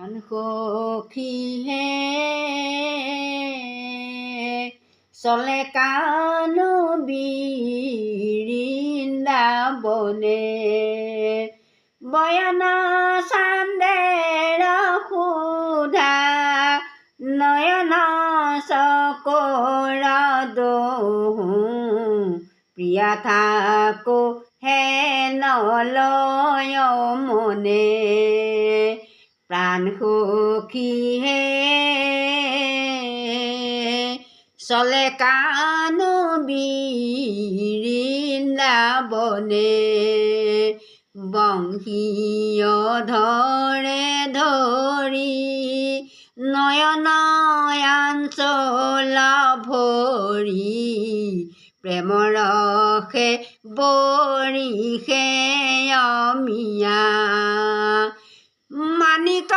প্ৰাণ সখীহে চলে কানু বৃন্দাবনে বয়ন চান্দেৰ সুধা নয়ন চকৰ দোহো প্ৰিয়া থাকো হেন লয় মনে প্ৰাণ সখীহে চলে কানু বৃন্দাবনে বংশীয় ধৰে ধৰি নয়ন আঞ্চল ভৰি প্ৰেমৰসে বৰিষে অমিয়া মানিক